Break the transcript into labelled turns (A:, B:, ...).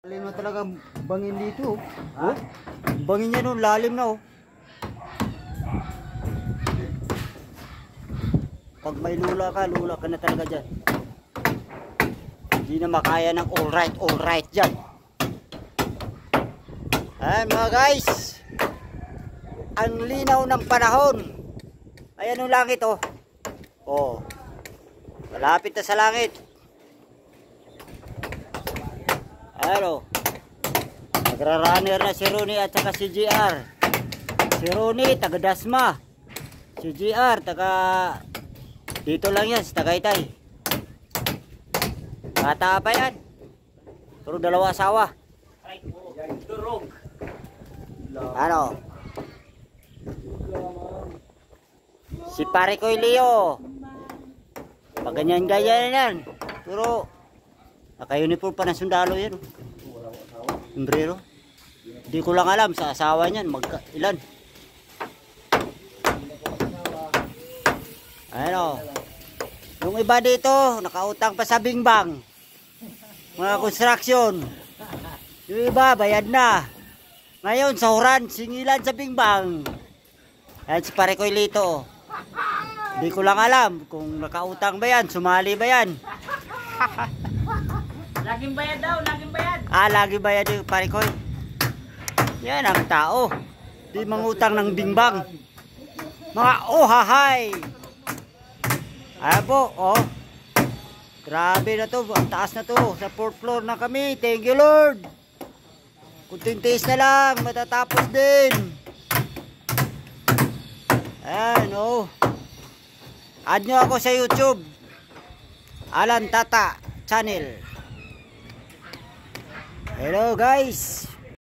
A: Lalim na talaga bangin dito. Oh. Bangin niya nun, lalim na oh. Pag may lula ka na talaga dyan. Hindi na makaya ng all right dyan. Ayan mga guys. Ang linaw ng panahon. Ayan yung langit oh. Oh. Malapit na sa langit. Ayan oh. Nagra-runner na si Ronnie at saka si GR. Si Ronnie taga Dasma. Si GR taga dito lang yan, sa Tagaytay. Bata pa yan. Pero dalawa asawa. Durog. Ano? Si pare ko Leo. Pag ganyan-ganyan yan. Pero naka-uniform pa ng sundalo yan. Sombrero. Hindi ko lang alam sa asawa niyan. Ilan? Ano? Yung iba dito, nakautang pa sa bingbang. Mga construction. Yung iba, bayad na. Ngayon, sahuran, singilan sa bingbang. Ayan si pare ko Lito. Hindi ko lang alam kung nakautang ba yan, sumali ba yan.
B: Laging bayad daw, laging bayad.
A: Lagi bayad yung pare ko. Yan ang tao. Di mangutang ng bingbang. Mga hahay. Ayan po, oh. Grabe na to, ang taas na to. Sa 4th floor na kami. Thank you Lord. Kunting tiis na lang, matatapos din. Ayan, oh. Add nyo ako sa YouTube. Alan Tata Channel. Hello guys.